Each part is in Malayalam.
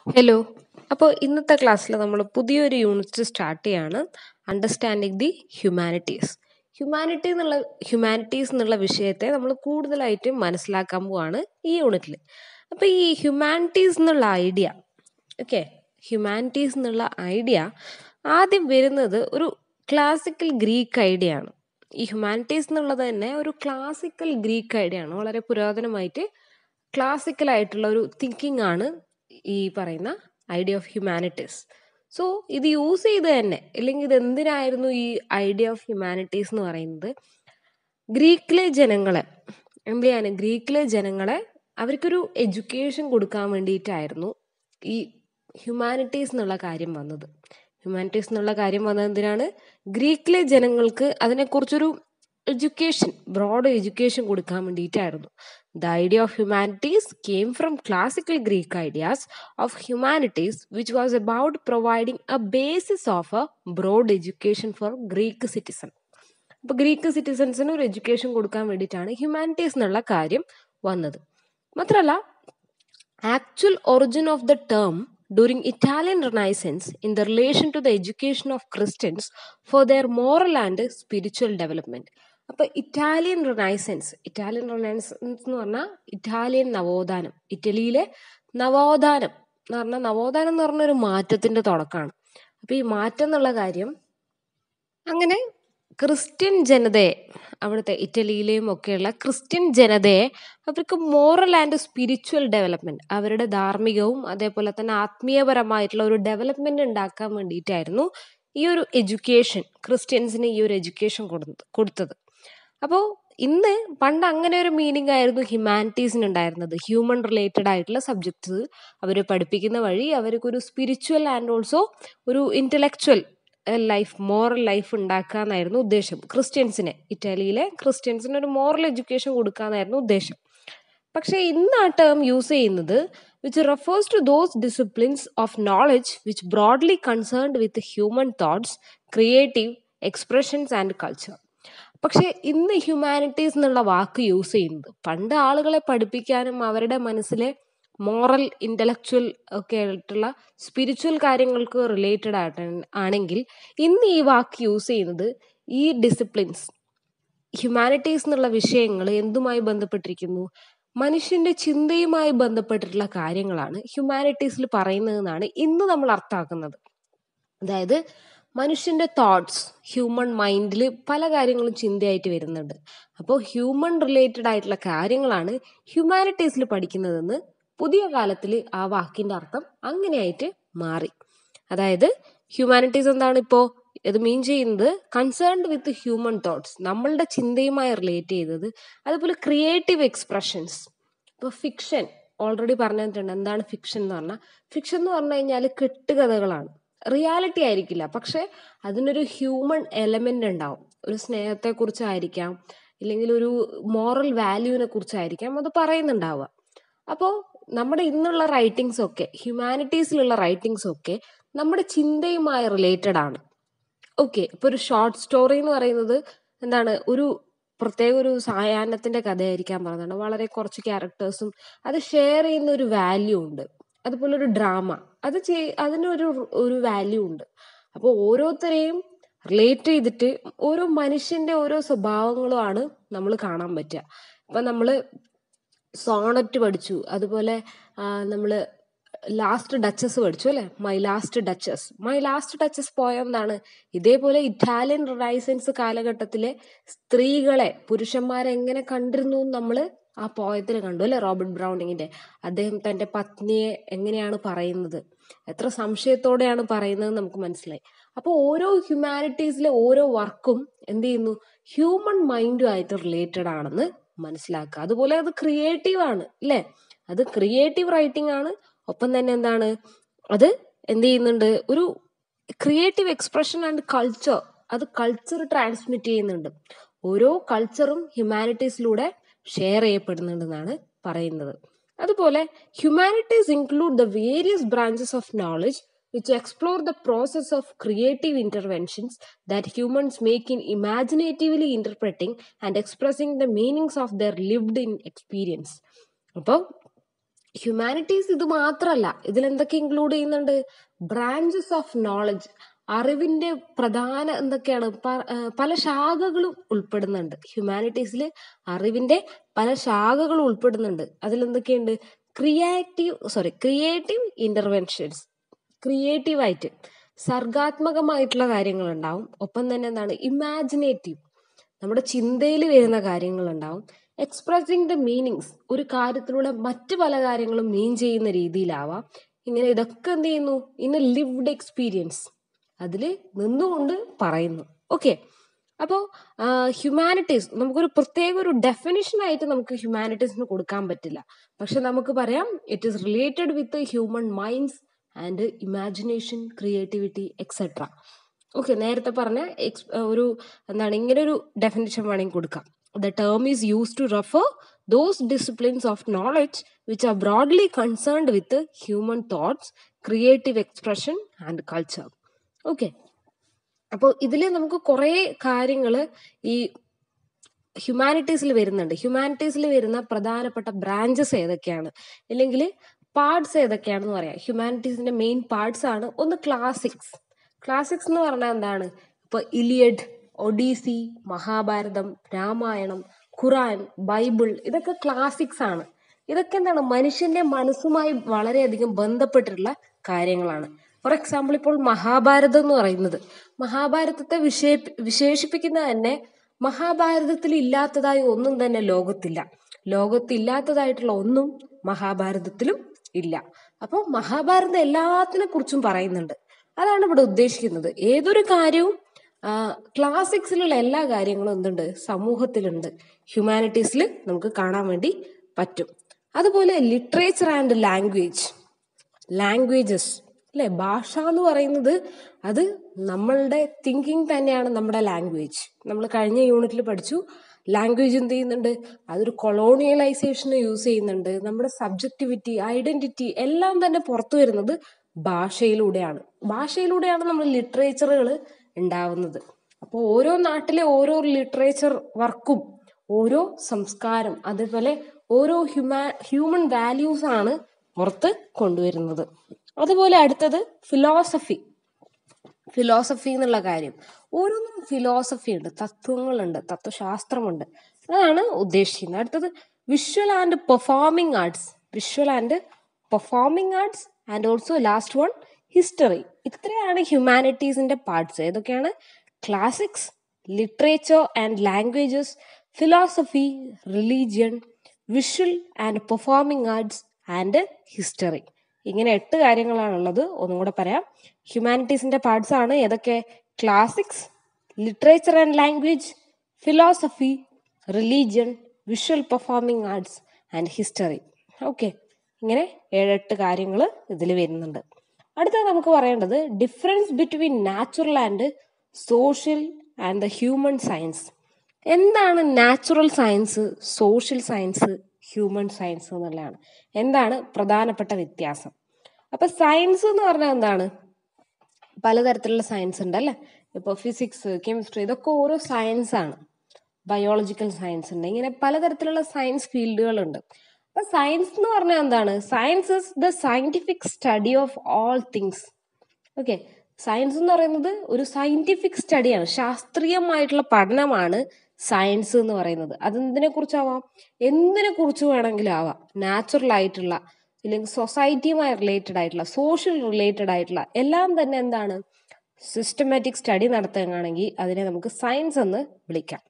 ഹലോ. അപ്പോൾ ഇന്നത്തെ ക്ലാസ്സിൽ നമ്മൾ പുതിയൊരു യൂണിറ്റ് സ്റ്റാർട്ട് ചെയ്യാണ്. Understanding the humanities. ഹ്യൂമാനിറ്റീസ് എന്നുള്ള വിഷയത്തെ നമ്മൾ കൂടുതലായിട്ട് മനസ്സിലാക്കാൻ പോവാണ് ഈ യൂണിറ്റിൽ. അപ്പോൾ ഈ ഹ്യൂമാനിറ്റീസ് എന്നുള്ള ഐഡിയ ഹ്യൂമാനിറ്റീസ് എന്നുള്ള ഐഡിയ ആദ്യം വരുന്നത് ഒരു ക്ലാസിക്കൽ ഗ്രീക്ക് ഐഡിയ ആണ്. ഈ ഹ്യൂമാനിറ്റീസ് എന്നുള്ളത് തന്നെ ഒരു ക്ലാസിക്കൽ ഗ്രീക്ക് ഐഡിയ ആണ്. വളരെ പുരാതനമായിട്ട് ക്ലാസിക്കൽ ആയിട്ടുള്ള ഒരു തിങ്കിങ് ആണ് ഈ പറയുന്ന ഐഡിയ ഓഫ് ഹ്യൂമാനിറ്റീസ്. സോ ഇത് യൂസ് ചെയ്ത് തന്നെ, അല്ലെങ്കിൽ ഇത് എന്തിനായിരുന്നു ഈ ഐഡിയ ഓഫ് ഹ്യൂമാനിറ്റീസ് എന്ന് പറയുന്നത്? ഗ്രീക്കിലെ ജനങ്ങളെ അവർക്കൊരു എഡ്യൂക്കേഷൻ കൊടുക്കാൻ വേണ്ടിയിട്ടായിരുന്നു ഈ ഹ്യൂമാനിറ്റീസ് എന്നുള്ള കാര്യം വന്നത്. എന്തിനാണ്? ഗ്രീക്കിലെ ജനങ്ങൾക്ക് അതിനെക്കുറിച്ചൊരു ബ്രോഡ് എഡ്യൂക്കേഷൻ കൊടുക്കാൻ വേണ്ടിയിട്ടായിരുന്നു. The idea of humanities came from classical Greek ideas of humanities, which was about providing a basis of a broad education for Greek citizens. അപ്പോൾ ഗ്രീക്ക് സിറ്റിസൺസിന് ഒരു എഡ്യൂക്കേഷൻ കൊടുക്കാൻ വേണ്ടിയിട്ടാണ് ഹ്യൂമാനിറ്റീസ് എന്നുള്ള കാര്യം വന്നത്. മാത്രമല്ല, actual origin of the term during Italian Renaissance in the relation to the education of Christians for their moral and spiritual development. അപ്പോൾ ഇറ്റാലിയൻ റിനൈസൻസ് എന്ന് പറഞ്ഞാൽ ഇറ്റാലിയൻ നവോത്ഥാനം, ഇറ്റലിയിലെ നവോത്ഥാനം എന്ന് പറഞ്ഞ ഒരു മാറ്റത്തിന്റെ തുടക്കമാണ്. അപ്പൊ ഈ മാറ്റം എന്നുള്ള കാര്യം അങ്ങനെ ക്രിസ്ത്യൻ ജനതയെ, അവിടുത്തെ ഇറ്റലിയിലെയും ഒക്കെയുള്ള ക്രിസ്ത്യൻ ജനതയെ അവർക്ക് മോറൽ ആൻഡ് സ്പിരിച്വൽ ഡെവലപ്മെന്റ്, അവരുടെ ധാർമ്മികവും അതേപോലെ തന്നെ ആത്മീയപരമായിട്ടുള്ള ഒരു ഡെവലപ്മെന്റ് ഉണ്ടാക്കാൻ വേണ്ടിയിട്ടായിരുന്നു ഈ ഒരു എഡ്യൂക്കേഷൻ, ക്രിസ്ത്യൻസിന് ഈ ഒരു എഡ്യൂക്കേഷൻ കൊടുത്തത്. അപ്പോൾ പണ്ട് അങ്ങനെ ഒരു മീനിങ് ആയിരുന്നു ഹ്യൂമാനിറ്റീസിന് ഉണ്ടായിരുന്നത്. ഹ്യൂമൻ റിലേറ്റഡ് ആയിട്ടുള്ള സബ്ജക്ട്സ് അവരെ പഠിപ്പിക്കുന്ന വഴി അവർക്കൊരു സ്പിരിച്വൽ ആൻഡ് ഓൾസോ ഒരു ഇന്റലക്ച്വൽ ലൈഫ്, മോറൽ ലൈഫ് ഉണ്ടാക്കാന്നായിരുന്നു ഉദ്ദേശം. ഇറ്റാലിയിലെ ക്രിസ്ത്യൻസിന് ഒരു മോറൽ എഡ്യൂക്കേഷൻ കൊടുക്കാന്നായിരുന്നു ഉദ്ദേശം. പക്ഷെ ഇന്ന് ആ ടേം യൂസ് ചെയ്യുന്നത് which refers to those disciplines of knowledge which broadly concerned with human thoughts, creative expressions and culture. പക്ഷെ ഇന്ന് ഹ്യൂമാനിറ്റീസ് എന്നുള്ള വാക്ക് യൂസ് ചെയ്യുന്നത് പണ്ട് ആളുകളെ പഠിപ്പിക്കാനും അവരുടെ മനസ്സിലെ മോറൽ, ഇന്റലക്ച്വൽ ഒക്കെ ആയിട്ടുള്ള സ്പിരിച്വൽ കാര്യങ്ങൾക്ക് റിലേറ്റഡ് ആണെങ്കിൽ ഇന്ന് ഈ വാക്ക് യൂസ് ചെയ്യുന്നത് ഈ ഡിസിപ്ലിൻസ്, ഹ്യൂമാനിറ്റീസ് എന്നുള്ള വിഷയങ്ങൾ എന്തുമായി ബന്ധപ്പെട്ടിരിക്കുന്നു? മനുഷ്യന്റെ ചിന്തയുമായി ബന്ധപ്പെട്ടിട്ടുള്ള കാര്യങ്ങളാണ് ഹ്യൂമാനിറ്റീസിൽ പറയുന്നതെന്നാണ് ഇന്ന് നമ്മൾ അർത്ഥമാക്കുന്നത്. അതായത് മനുഷ്യന്റെ തോട്ട്സ്, ഹ്യൂമൻ മൈൻഡിൽ പല കാര്യങ്ങളും ചിന്തയായിട്ട് വരുന്നുണ്ട്. അപ്പോൾ ഹ്യൂമൻ റിലേറ്റഡ് ആയിട്ടുള്ള കാര്യങ്ങളാണ് ഹ്യൂമാനിറ്റീസിൽ പഠിക്കുന്നതെന്ന് പുതിയ കാലത്തിൽ ആ വാക്കിന്റെ അർത്ഥം അങ്ങനെയായിട്ട് മാറി. അതായത് ഹ്യൂമാനിറ്റീസ് എന്താണ് ഇപ്പോൾ ഇത് മീൻ ചെയ്യുന്നത്? കൺസേൺഡ് വിത്ത് ഹ്യൂമൻ തോട്ട്സ്, നമ്മളുടെ ചിന്തയുമായി റിലേറ്റ് ചെയ്തത്. അതുപോലെ ക്രിയേറ്റീവ് എക്സ്പ്രഷൻസ്. ഇപ്പോൾ ഫിക്ഷൻ ഓൾറെഡി പറഞ്ഞിട്ടുണ്ട്. എന്താണ് ഫിക്ഷൻ എന്ന് പറഞ്ഞാൽ? ഫിക്ഷൻ എന്ന് പറഞ്ഞു കഴിഞ്ഞാൽ കെട്ടുകഥകളാണ്, റിയാലിറ്റി ആയിരിക്കില്ല. പക്ഷെ അതിനൊരു ഹ്യൂമൻ എലമെന്റ് ഉണ്ടാവും. ഒരു സ്നേഹത്തെ കുറിച്ചായിരിക്കാം, ഇല്ലെങ്കിൽ ഒരു മോറൽ വാല്യൂവിനെ കുറിച്ചായിരിക്കാം അത് പറയുന്നുണ്ടാവുക. അപ്പോൾ നമ്മുടെ ഇന്നുള്ള റൈറ്റിങ്സ് ഒക്കെ, ഹ്യൂമാനിറ്റീസിലുള്ള റൈറ്റിങ്സ് ഒക്കെ നമ്മുടെ ചിന്തയുമായി റിലേറ്റഡ് ആണ്. ഇപ്പൊ ഒരു ഷോർട്ട് സ്റ്റോറി എന്ന് പറയുന്നത് എന്താണ്? ഒരു പ്രത്യേക ഒരു സായാഹ്നത്തിന്റെ കഥയായിരിക്കാൻ പറയുന്നത്. വളരെ കുറച്ച് ക്യാരക്ടേഴ്സും അത് ഷെയർ ചെയ്യുന്ന ഒരു വാല്യൂ ഉണ്ട്. അതുപോലെ ഒരു ഡ്രാമ, അതിനൊരു വാല്യൂ ഉണ്ട്. അപ്പോൾ ഓരോരുത്തരെയും റിലേറ്റ് ചെയ്തിട്ട് ഓരോ മനുഷ്യന്റെ ഓരോ സ്വഭാവങ്ങളുമാണ് നമ്മൾ കാണാൻ പറ്റുക. ഇപ്പൊ നമ്മള് സോണറ്റ് പഠിച്ചു, അതുപോലെ നമ്മള് ലാസ്റ്റ് ഡച്ചസ് പഠിച്ചു അല്ലെ? മൈ ലാസ്റ്റ് ഡച്ചസ് പോയം എന്താണ്? ഇതേപോലെ ഇറ്റാലിയൻ റിനൈസൻസ് കാലഘട്ടത്തിലെ സ്ത്രീകളെ, പുരുഷന്മാരെ എങ്ങനെ കണ്ടിരുന്നു നമ്മള് ആ പോയത്തിൽ കണ്ടു അല്ലെ? റോബർട്ട് ബ്രൗണിങ്ങിന്റെ അദ്ദേഹം തന്റെ പത്നിയെ എങ്ങനെയാണ് പറയുന്നത്, എത്ര സംശയത്തോടെയാണ് പറയുന്നത് നമുക്ക് മനസ്സിലായി. അപ്പോൾ ഓരോ ഹ്യൂമാനിറ്റീസിലെ ഓരോ വർക്കും എന്ത് ചെയ്യുന്നു? ഹ്യൂമൻ മൈൻഡുമായിട്ട് റിലേറ്റഡ് ആണെന്ന് മനസ്സിലാക്കുക. അതുപോലെ അത് ക്രിയേറ്റീവ് ആണ് അല്ലെ? അത് ക്രിയേറ്റീവ് റൈറ്റിംഗ് ആണ്. ഒപ്പം തന്നെ എന്താണ് അത് എന്ത് ചെയ്യുന്നുണ്ട്? ഒരു ക്രിയേറ്റീവ് എക്സ്പ്രഷൻ ആൻഡ് കൾച്ചർ, അത് കൾച്ചർ ട്രാൻസ്മിറ്റ് ചെയ്യുന്നുണ്ട്. ഓരോ കൾച്ചറും ഹ്യൂമാനിറ്റീസിലൂടെ ഷെയർ ചെയ്യപ്പെടുന്നുണ്ടെന്നാണ് പറയുന്നത്. അതുപോലെ humanities include the various branches of knowledge which explore the process of creative interventions that humans make in imaginatively interpreting and expressing the meanings of their lived in experience. അപ്പോൾ ഹ്യൂമാനിറ്റീസ് ഇത് മാത്രമല്ല, ഇതിലെന്തൊക്കെ ഇൻക്ലൂഡ് ചെയ്യുന്നുണ്ട്? ബ്രാഞ്ചസ് ഓഫ് നോളജ്, അറിവിന്റെ പ്രധാന എന്തൊക്കെയാണ് പല ശാഖകളും ഉൾപ്പെടുന്നുണ്ട്. ഹ്യൂമാനിറ്റീസിൽ അറിവിന്റെ പല ശാഖകളും ഉൾപ്പെടുന്നുണ്ട്. അതിലെന്തൊക്കെയുണ്ട്? ക്രിയേറ്റീവ് ഇന്റർവെൻഷൻസ്, ക്രിയേറ്റീവായിട്ട് സർഗാത്മകമായിട്ടുള്ള കാര്യങ്ങൾ ഉണ്ടാവും. ഒപ്പം തന്നെ എന്താണ്? ഇമാജിനേറ്റീവ്, നമ്മുടെ ചിന്തയിൽ വരുന്ന കാര്യങ്ങൾ ഉണ്ടാവും. എക്സ്പ്രസിങ് ദ മീനിങ്സ്, ഒരു കാര്യത്തിലൂടെ മറ്റു പല കാര്യങ്ങളും മീൻ ചെയ്യുന്ന രീതിയിലാവാം. ഇങ്ങനെ ഇതൊക്കെ എന്ത് ചെയ്യുന്നു? ഇൻ എ ലിവ്ഡ് എക്സ്പീരിയൻസ്, അതിൽ നിന്നുകൊണ്ട് പറയുന്നു. ഓക്കെ, അപ്പോൾ ഹ്യൂമാനിറ്റീസ് നമുക്കൊരു പ്രത്യേക ഒരു ഡെഫിനിഷൻ ആയിട്ട് നമുക്ക് ഹ്യൂമാനിറ്റീസിന് കൊടുക്കാൻ പറ്റില്ല. പക്ഷെ നമുക്ക് പറയാം it is related with human minds and imagination, creativity etcetera. Okay, നേരത്തെ പറഞ്ഞ ഒരു എന്താണ് ഇങ്ങനെ ഒരു ഡെഫിനിഷൻ വേണമെങ്കിൽ കൊടുക്കാം. The term is used to refer those disciplines of knowledge which are broadly concerned with the human thoughts, creative expression and culture. Okay, അപ്പോൾ ഇതിൽ നമുക്ക് കുറേ കാര്യങ്ങൾ ഈ ഹ്യൂമാനിറ്റീസിൽ വരുന്നുണ്ട്. ഹ്യൂമാനിറ്റീസിൽ വരുന്ന പ്രധാനപ്പെട്ട ബ്രാഞ്ചസ് ഏതൊക്കെയാണ്, അല്ലെങ്കിൽ പാർട്സ് ഏതൊക്കെയാണെന്ന് പറയാം. ഹ്യൂമാനിറ്റീസിന്റെ മെയിൻ പാർട്സ് ആണ് ഒന്ന് ക്ലാസിക്സ്. ക്ലാസിക്സ് എന്ന് പറഞ്ഞാൽ എന്താണ്? ഇപ്പോൾ ഇലിയഡ്, ഒഡീസി, മഹാഭാരതം, രാമായണം, ഖുറാൻ, ബൈബിൾ, ഇതൊക്കെ ക്ലാസിക്സ് ആണ്. ഇതൊക്കെ എന്താണ്? മനുഷ്യന്റെ മനസ്സുമായി വളരെയധികം ബന്ധപ്പെട്ടിട്ടുള്ള കാര്യങ്ങളാണ്. ഫോർ എക്സാമ്പിൾ, ഇപ്പോൾ മഹാഭാരതം എന്ന് പറയുന്നത്, മഹാഭാരതത്തെ വിശേഷിപ്പിക്കുന്നത് തന്നെ മഹാഭാരതത്തിൽ ഇല്ലാത്തതായി ഒന്നും തന്നെ ലോകത്തില്ല. ലോകത്തില്ലാത്തതായിട്ടുള്ള ഒന്നും മഹാഭാരതത്തിലും ഇല്ല. അപ്പോൾ മഹാഭാരതം എല്ലാത്തിനെ കുറിച്ചും പറയുന്നുണ്ട്. അതാണ് ഇവിടെ ഉദ്ദേശിക്കുന്നത്. ഏതൊരു കാര്യവും ക്ലാസിക്സിലുള്ള എല്ലാ കാര്യങ്ങളും എന്തുണ്ട്? സമൂഹത്തിലുണ്ട്. ഹ്യൂമാനിറ്റീസിൽ നമുക്ക് കാണാൻ വേണ്ടി പറ്റും. അതുപോലെ ലിറ്ററേച്ചർ ആൻഡ് ലാംഗ്വേജസ് അല്ലെ, ഭാഷ എന്ന് പറയുന്നത് അത് നമ്മളുടെ തിങ്കിങ് തന്നെയാണ് നമ്മുടെ ലാംഗ്വേജ്. നമ്മൾ കഴിഞ്ഞ യൂണിറ്റിൽ പഠിച്ചു, ലാംഗ്വേജ് എന്ത് ചെയ്യുന്നുണ്ട്? അതൊരു കൊളോണിയലൈസേഷന് യൂസ് ചെയ്യുന്നുണ്ട്. നമ്മുടെ സബ്ജക്റ്റിവിറ്റി, ഐഡന്റിറ്റി എല്ലാം തന്നെ പുറത്തു വരുന്നത് ഭാഷയിലൂടെയാണ്. ഭാഷയിലൂടെയാണ് നമ്മൾ ലിറ്ററേച്ചറുകൾ ഉണ്ടാവുന്നത്. അപ്പോൾ ഓരോ നാട്ടിലെ ഓരോ ലിറ്ററേച്ചർ വർക്കും ഓരോ സംസ്കാരം, അതേപോലെ ഓരോ ഹ്യൂമൻ വാല്യൂസ് ആണ് പുറത്ത് കൊണ്ടുവരുന്നത്. അതുപോലെ അടുത്തത് ഫിലോസഫി എന്നുള്ള കാര്യം. ഓരോന്നും ഫിലോസഫി ഉണ്ട്, തത്വങ്ങളുണ്ട്, തത്വശാസ്ത്രമുണ്ട്. അതാണ് ഉദ്ദേശിക്കുന്നത്. അടുത്തത് visual and performing arts and also last one history. ഇത്രയാണ് ഹ്യൂമാനിറ്റീസിന്റെ പാർട്സ്. ഏതൊക്കെയാണ്? Classics, literature and languages, philosophy, religion, visual and performing arts and history. ഇങ്ങനെ 8 കാര്യങ്ങളാണുള്ളത്. ഒന്നും കൂടെ പറയാം. ഹ്യൂമാനിറ്റീസിന്റെ പാർട്സ് ആണ് ഏതൊക്കെ? Classics, literature and language, philosophy, religion, visual performing arts and history. Okay, ഇങ്ങനെ 7-8 കാര്യങ്ങൾ ഇതിൽ വരുന്നുണ്ട്. അടുത്തത് നമുക്ക് പറയേണ്ടത് difference between natural and social and the human science. എന്താണ് natural science, social science, human science എന്നുള്ളതാണ്. എന്താണ് പ്രധാനപ്പെട്ട വ്യത്യാസം? അപ്പൊ സയൻസ് എന്ന് പറഞ്ഞാൽ എന്താണ്? പലതരത്തിലുള്ള സയൻസ് ഉണ്ട് അല്ലെ. ഇപ്പോൾ ഫിസിക്സ്, കെമിസ്ട്രി, ഇതൊക്കെ ഓരോ സയൻസ് ആണ്. ബയോളജിക്കൽ സയൻസ് ഉണ്ട്. ഇങ്ങനെ പലതരത്തിലുള്ള സയൻസ് ഫീൽഡുകളുണ്ട്. അപ്പൊ സയൻസ് എന്ന് പറഞ്ഞാൽ എന്താണ്? Science is the scientific study of all things. Okay, science എന്ന് പറയുന്നത് ഒരു സയന്റിഫിക് സ്റ്റഡിയാണ്, ശാസ്ത്രീയമായിട്ടുള്ള പഠനമാണ് സയൻസ് എന്ന് പറയുന്നത്. അതെന്തിനെ കുറിച്ചാവാം? എന്തിനെ കുറിച്ച് വേണമെങ്കിലും ആവാം. നാച്ചുറൽ ആയിട്ടുള്ള, ഇല്ലെങ്കിൽ സൊസൈറ്റിയുമായി റിലേറ്റഡ് ആയിട്ടുള്ള, സോഷ്യൽ റിലേറ്റഡ് ആയിട്ടുള്ള എല്ലാം തന്നെ എന്താണ്? സിസ്റ്റമാറ്റിക് സ്റ്റഡി നടത്തുകയാണെങ്കിൽ അതിനെ നമുക്ക് സയൻസ് എന്ന് വിളിക്കാം.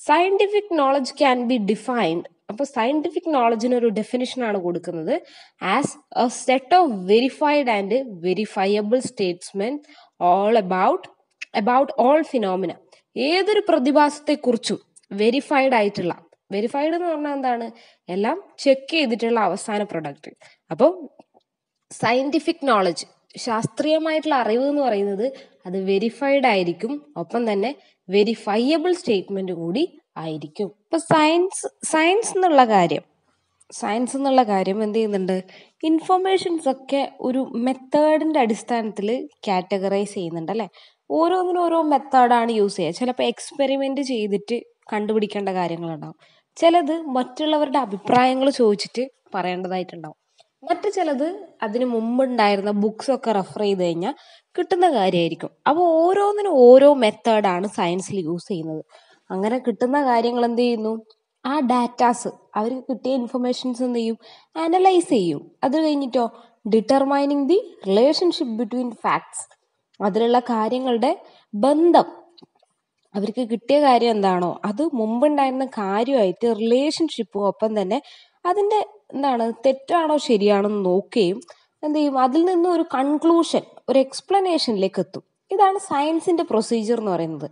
Scientific knowledge can be defined. അപ്പൊ സയന്റിഫിക് നോളജിന് ഒരു ഡെഫിനിഷൻ ആണ് കൊടുക്കുന്നത്. As A set of verified and verifiable statement all about all phenomena. ഏതൊരു പ്രതിഭാസത്തെ കുറിച്ചും വെരിഫൈഡ് ആയിട്ടുള്ള, വെരിഫൈഡ് എന്ന് പറഞ്ഞാൽ എന്താണ്? എല്ലാം ചെക്ക് ചെയ്തിട്ടുള്ള അവസാന പ്രൊഡക്റ്റ്. അപ്പോൾ സയന്റിഫിക് നോളജ്, ശാസ്ത്രീയമായിട്ടുള്ള അറിവ് എന്ന് പറയുന്നത് അത് വെരിഫൈഡ് ആയിരിക്കും, ഒപ്പം തന്നെ വെരിഫയബിൾ സ്റ്റേറ്റ്മെന്റ് കൂടി ആയിരിക്കും. ഇപ്പൊ സയൻസ് എന്നുള്ള കാര്യം എന്ത് ചെയ്യുന്നുണ്ട്? ഇൻഫർമേഷൻസ് ഒക്കെ ഒരു മെത്തേഡിന്റെ അടിസ്ഥാനത്തിൽ കാറ്റഗറൈസ് ചെയ്യുന്നുണ്ട് അല്ലെ. ഓരോന്നിനും ഓരോ മെത്തേഡാണ് യൂസ് ചെയ്യുക. ചിലപ്പോൾ എക്സ്പെരിമെന്റ് ചെയ്തിട്ട് കണ്ടുപിടിക്കേണ്ട കാര്യങ്ങളുണ്ടാവും. ചിലത് മറ്റുള്ളവരുടെ അഭിപ്രായങ്ങൾ ചോദിച്ചിട്ട് പറയേണ്ടതായിട്ടുണ്ടാവും. മറ്റു ചിലത് അതിന് മുമ്പുണ്ടായിരുന്ന ബുക്സ് ഒക്കെ റെഫർ ചെയ്ത് കഴിഞ്ഞാൽ കിട്ടുന്ന കാര്യമായിരിക്കും. അപ്പോൾ ഓരോന്നിനും ഓരോ മെത്തേഡാണ് സയൻസിൽ യൂസ് ചെയ്യുന്നത്. അങ്ങനെ കിട്ടുന്ന കാര്യങ്ങൾ എന്ത് ചെയ്യുന്നു, ആ ഡാറ്റാസ് അവർക്ക് കിട്ടിയ ഇൻഫർമേഷൻസ് എന്ത് ചെയ്യും, അനലൈസ് ചെയ്യും. അത് കഴിഞ്ഞിട്ടോ determining the relationship between facts, അതിലുള്ള കാര്യങ്ങളുടെ ബന്ധം, അവർക്ക് കിട്ടിയ കാര്യം എന്താണോ അത് മുമ്പുണ്ടായിരുന്ന കാര്യമായിട്ട് റിലേഷൻഷിപ്പും ഒപ്പം തന്നെ അതിൻ്റെ തെറ്റാണോ ശരിയാണോ എന്ന് നോക്കുകയും എന്ത് ചെയ്യും, അതിൽ നിന്ന് ഒരു കൺക്ലൂഷൻ, ഒരു എക്സ്പ്ലനേഷനിലേക്ക് എത്തും. ഇതാണ് സയൻസിന്റെ പ്രൊസീജിയർ എന്ന് പറയുന്നത്.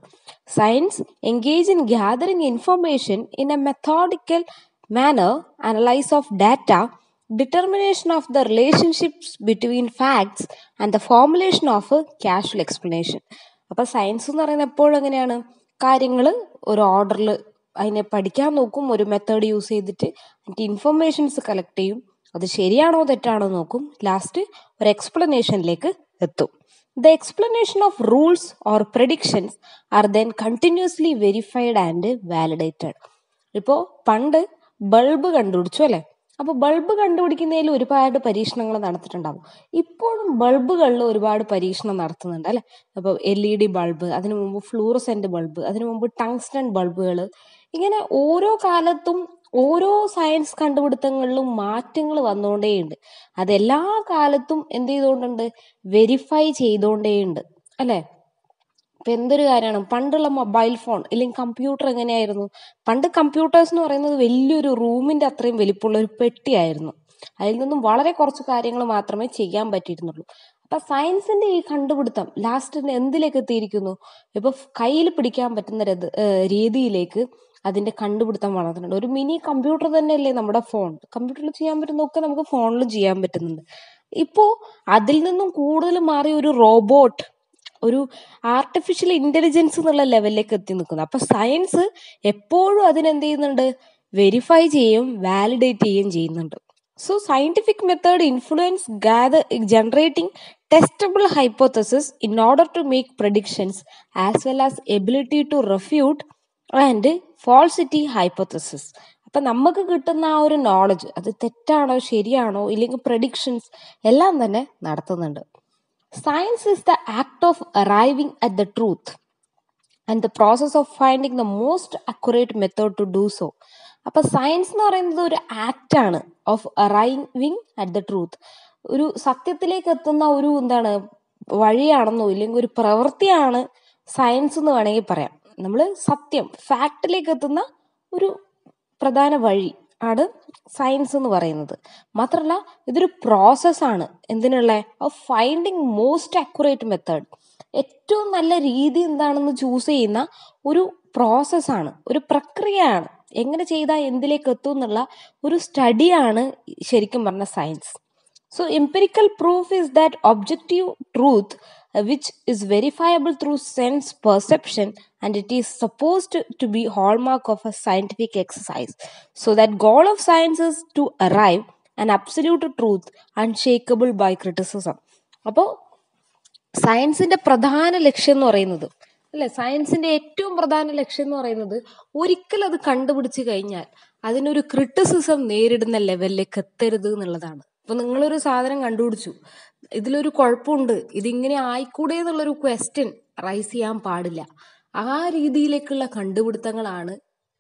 Science engage in gathering information in a methodical manner, analyse of data, determination of the relationships between facts and the formulation of casual explanation. അപ്പൊ സയൻസ് എന്ന് പറയുന്നത് എപ്പോഴും എങ്ങനെയാണ്, കാര്യങ്ങൾ ഒരു ഓർഡറിൽ അതിനെ പഠിക്കാൻ നോക്കും, ഒരു മെത്തേഡ് യൂസ് ചെയ്തിട്ട് എന്നിട്ട് ഇൻഫർമേഷൻസ് കളക്ട് ചെയ്യും, അത് ശരിയാണോ തെറ്റാണോ നോക്കും, ലാസ്റ്റ് ഒരു എക്സ്പ്ലനേഷനിലേക്ക് എത്തും. The explanation of rules or predictions are then continuously verified and validated. ഇപ്പോൾ പണ്ട് ബൾബ് കണ്ടുപിടിച്ചു അല്ലേ, അപ്പോൾ ബൾബ് കണ്ടുപിടിക്കുന്നതിൽ ഒരുപാട് പരീക്ഷണങ്ങൾ നടത്തിയിട്ടുണ്ടാവും. ഇപ്പോഴും ബൾബുകളിൽ ഒരുപാട് പരീക്ഷണം നടത്തുന്നുണ്ട് അല്ലേ. അപ്പോൾ LED ബൾബ്, അതിനു മുമ്പ് ഫ്ലൂറസെന്റ് ബൾബ്, അതിനു മുമ്പ് ടങ്സ്റ്റൺ ബൾബുകൾ, ഇങ്ങനെ ഓരോ കാലത്തും ഓരോ സയൻസ് കണ്ടുപിടുത്തങ്ങളിലും മാറ്റങ്ങൾ വന്നുകൊണ്ടേയുണ്ട്. അതെല്ലാ കാലത്തും എന്ത് ചെയ്തുകൊണ്ടുണ്ട്, വെരിഫൈ ചെയ്തുകൊണ്ടേയുണ്ട് അല്ലേ. ഇപ്പൊ എന്തൊരു കാര്യമാണ്, പണ്ടുള്ള മൊബൈൽ ഫോൺ അല്ലെങ്കിൽ കമ്പ്യൂട്ടർ എങ്ങനെയായിരുന്നു, പണ്ട് കമ്പ്യൂട്ടേഴ്സ് എന്ന് പറയുന്നത് വലിയൊരു റൂമിന്റെ അത്രയും വലിപ്പമുള്ള ഒരു പെട്ടിയായിരുന്നു. അതിൽ നിന്നും വളരെ കുറച്ച് കാര്യങ്ങൾ മാത്രമേ ചെയ്യാൻ പറ്റിയിരുന്നുള്ളൂ. അപ്പൊ സയൻസിന്റെ ഈ കണ്ടുപിടുത്തം ലാസ്റ്റ് എന്തിലേക്ക് എത്തിയിരിക്കുന്നു, ഇപ്പൊ കയ്യിൽ പിടിക്കാൻ പറ്റുന്ന രീതിയിലേക്ക് അതിന്റെ കണ്ടുപിടുത്തം വളർന്നിട്ടുണ്ട്. ഒരു മിനി കമ്പ്യൂട്ടർ തന്നെയല്ലേ നമ്മുടെ ഫോൺ. കമ്പ്യൂട്ടറിൽ ചെയ്യാൻ പറ്റുന്നതൊക്കെ നമുക്ക് ഫോണിലും ചെയ്യാൻ പറ്റുന്നുണ്ട്. ഇപ്പോ അതിൽ നിന്നും കൂടുതൽ മാറി ഒരു റോബോട്ട്, ഒരു ആർട്ടിഫിഷ്യൽ ഇന്റലിജൻസ് എന്നുള്ള ലെവലിലേക്ക് എത്തി നിൽക്കുന്നത്. അപ്പൊ സയൻസ് എപ്പോഴും അതിനെന്ത് ചെയ്യുന്നുണ്ട്, വെരിഫൈ ചെയ്യും, വാലിഡേറ്റ് ചെയ്യുകയും ചെയ്യുന്നുണ്ട്. So scientific method influence generating testable hypothesis in order to make predictions as well as ability to refute and falsity hypothesis. അപ്പൊ നമുക്ക് കിട്ടുന്ന ആ ഒരു നോളജ് അത് തെറ്റാണോ ശരിയാണോ ഇല്ലെങ്കിൽ പ്രഡിക്ഷൻസ് എല്ലാം തന്നെ നടത്തുന്നുണ്ട്. Science is the act of arriving at the truth and the process of finding the most accurate method to do so. അപ്പൊ സയൻസ് എന്ന് പറയുന്നത് ഒരു ആക്ട് ആണ് of arriving at the truth. ഒരു സത്യത്തിലേക്ക് എത്തുന്ന ഒരു വഴിയാണെന്നോ ഇല്ലെങ്കിൽ ഒരു പ്രവൃത്തിയാണ് സയൻസ് എന്ന് വേണമെങ്കിൽ പറയാം. നമ്മൾ സത്യം, ഫാക്റ്റിലേക്ക് എത്തുന്ന ഒരു പ്രധാന വഴി ആണ് സയൻസ് എന്ന് പറയുന്നത്. മാത്രമല്ല ഇതൊരു പ്രോസസ്സാണ്. എന്തിനുള്ള, of finding most accurate method, ഏറ്റവും നല്ല രീതി എന്താണെന്ന് ചൂസ് ചെയ്യുന്ന ഒരു പ്രോസസ്സാണ്, ഒരു പ്രക്രിയയാണ്. എങ്ങനെ ചെയ്താൽ എന്തിലേക്ക് എത്തും എന്നുള്ള ഒരു സ്റ്റഡിയാണ് ശരിക്കും പറഞ്ഞ science. So empirical proof is that objective truth which is verifiable through sense perception, and it is supposed to be hallmark of a scientific exercise. So that goal of science is to arrive an absolute truth unshakable by criticism. അപ്പോൾ സയൻസിന്റെ പ്രധാന ലക്ഷ്യം എന്ന് പറയുന്നത് അല്ലെ, സയൻസിന്റെ ഏറ്റവും പ്രധാന ലക്ഷ്യം എന്ന് പറയുന്നത് ഒരിക്കൽ അത് കണ്ടുപിടിച്ച് കഴിഞ്ഞാൽ അതിനൊരു ക്രിറ്റിസിസം നേരിടുന്ന ലെവലിലേക്ക് എത്തരുത് എന്നുള്ളതാണ്. അപ്പൊ നിങ്ങളൊരു സാധനം കണ്ടുപിടിച്ചു, ഇതിലൊരു കുഴപ്പമുണ്ട്, ഇതിങ്ങനെ ആയിക്കൂടെ എന്നുള്ളൊരു ക്വസ്റ്റ്യൻ റൈസ് ചെയ്യാൻ പാടില്ല. ആ രീതിയിലേക്കുള്ള കണ്ടുപിടുത്തങ്ങളാണ്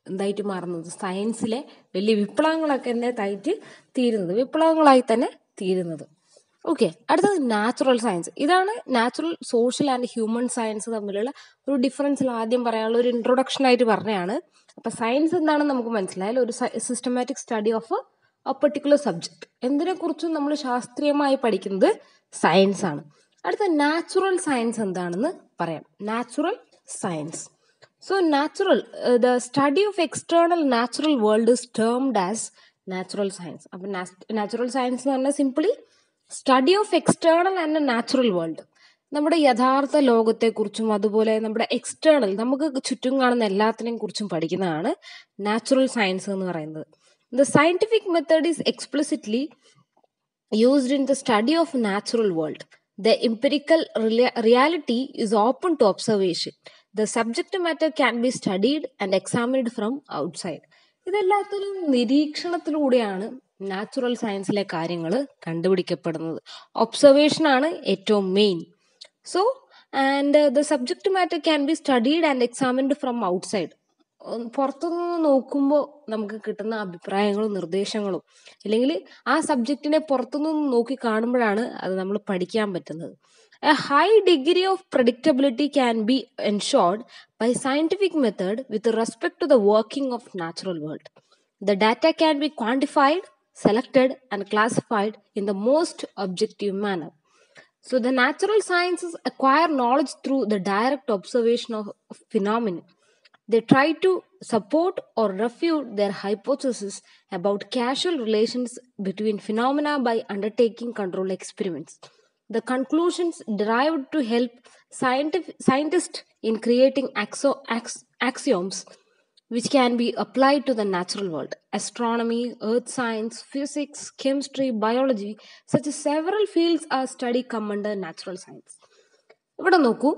എന്തായിട്ട് മാറുന്നത്, സയൻസിലെ വലിയ വിപ്ലവങ്ങളൊക്കെ വിപ്ലവങ്ങളായി തന്നെ തീരുന്നത്. ഓക്കെ, അടുത്തത് നാച്ചുറൽ സയൻസ്. ഇതാണ് natural, social and human science തമ്മിലുള്ള ഒരു ഡിഫറൻസിൽ ആദ്യം പറയാനുള്ള ഒരു ഇൻട്രൊഡക്ഷൻ ആയിട്ട് പറഞ്ഞതാണ്. അപ്പൊ സയൻസ് എന്താണെന്ന് നമുക്ക് മനസ്സിലായാലും ഒരു systematic study of A particular subject. എന്തിനെ കുറിച്ചും നമ്മൾ ശാസ്ത്രീയമായി പഠിക്കുന്നത് സയൻസ് ആണ്. അടുത്ത നാച്ചുറൽ സയൻസ് എന്താണെന്ന് പറയാം. Natural science. So natural, the study of external natural world is termed as natural science. അപ്പൊ നാച്ചുറൽ സയൻസ് എന്ന് പറഞ്ഞാൽ simply study of external and natural world, നമ്മുടെ യഥാർത്ഥ ലോകത്തെക്കുറിച്ചും അതുപോലെ നമ്മുടെ എക്സ്റ്റേണൽ, നമുക്ക് ചുറ്റും കാണുന്ന എല്ലാത്തിനെയും കുറിച്ചും പഠിക്കുന്നതാണ് നാച്ചുറൽ സയൻസ് എന്ന് പറയുന്നത്. The scientific method is explicitly used in the study of natural world. The empirical reality is open to observation. The subject matter can be studied and examined from outside. ഇതെല്ലാത്തിലും നിരീക്ഷണത്തിലൂടെയാണ് നാച്ചുറൽ സയൻസിലെ കാര്യങ്ങൾ കണ്ടുപിടിക്കപ്പെടുന്നത്. ഒബ്സർവേഷനാണ് ഏറ്റവും main. So and the subject matter can be studied and examined from outside. പുറത്തുനിന്ന് നോക്കുമ്പോൾ നമുക്ക് കിട്ടുന്ന അഭിപ്രായങ്ങളും നിർദ്ദേശങ്ങളും, അല്ലെങ്കിൽ ആ സബ്ജക്റ്റിനെ പുറത്തുനിന്ന് നോക്കി കാണുമ്പോഴാണ് അത് നമ്മൾ പഠിക്കാൻ പറ്റുന്നത്. A high degree of predictability can be ensured by scientific method with respect to the working of natural world. The data can be quantified, selected and classified in the most objective manner. So the natural sciences acquire knowledge through the direct observation of phenomena. They try to support or refute their hypothesis about causal relations between phenomena by undertaking controlled experiments. The conclusions derived to help scientists in creating axioms which can be applied to the natural world. Astronomy, earth science, physics, chemistry, biology, such as several fields are studied come under natural science. ഇവിടെ നോക്കൂ,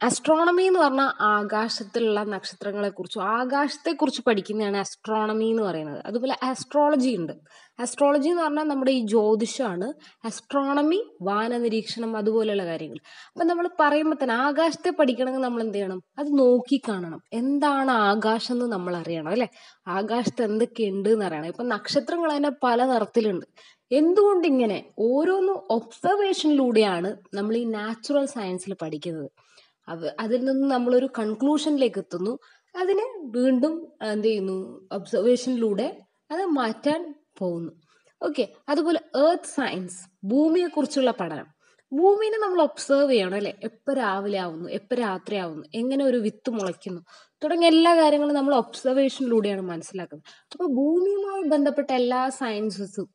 അസ്ട്രോണമി എന്ന് പറഞ്ഞാൽ ആകാശത്തിലുള്ള നക്ഷത്രങ്ങളെക്കുറിച്ചും ആകാശത്തെക്കുറിച്ച് പഠിക്കുന്നതാണ് അസ്ട്രോണമി എന്ന് പറയുന്നത്. അതുപോലെ ആസ്ട്രോളജി ഉണ്ട്. ആസ്ട്രോളജി എന്ന് പറഞ്ഞാൽ നമ്മുടെ ഈ ജ്യോതിഷമാണ്. അസ്ട്രോണമി വാനനിരീക്ഷണം, അതുപോലെയുള്ള കാര്യങ്ങൾ. അപ്പം നമ്മൾ പറയുമ്പോൾ തന്നെ ആകാശത്തെ പഠിക്കണമെങ്കിൽ നമ്മൾ എന്ത് ചെയ്യണം? അത് നോക്കി കാണണം. എന്താണ് ആകാശം എന്ന് നമ്മൾ അറിയണം, അല്ലെ? ആകാശത്ത് എന്തൊക്കെയുണ്ട് എന്ന് അറിയണം. ഇപ്പം നക്ഷത്രങ്ങൾ തന്നെ പല നിറത്തിലുണ്ട്. എന്തുകൊണ്ടിങ്ങനെ? ഓരോന്നും ഒബ്സർവേഷനിലൂടെയാണ് നമ്മൾ ഈ നാച്ചുറൽ സയൻസിൽ പഠിക്കുന്നത്. അതിൽ നിന്ന് നമ്മളൊരു കൺക്ലൂഷനിലേക്ക് എത്തുന്നു. അതിനെ വീണ്ടും എന്ത് ചെയ്യുന്നു? ഒബ്സർവേഷനിലൂടെ അത് മാറ്റാൻ പോകുന്നു. ഓക്കെ. അതുപോലെ എർത്ത് സയൻസ്, ഭൂമിയെ കുറിച്ചുള്ള പഠനം. ഭൂമിനെ നമ്മൾ ഒബ്സർവ് ചെയ്യണം, അല്ലെ? എപ്പോൾ രാവിലെ ആവുന്നു, എപ്പോൾ രാത്രി ആവുന്നു, എങ്ങനെ ഒരു വിത്ത് മുളയ്ക്കുന്നു തുടങ്ങിയ എല്ലാ കാര്യങ്ങളും നമ്മൾ ഒബ്സർവേഷനിലൂടെയാണ് മനസ്സിലാക്കുന്നത്. അപ്പോൾ ഭൂമിയുമായി ബന്ധപ്പെട്ട എല്ലാ സയൻസസും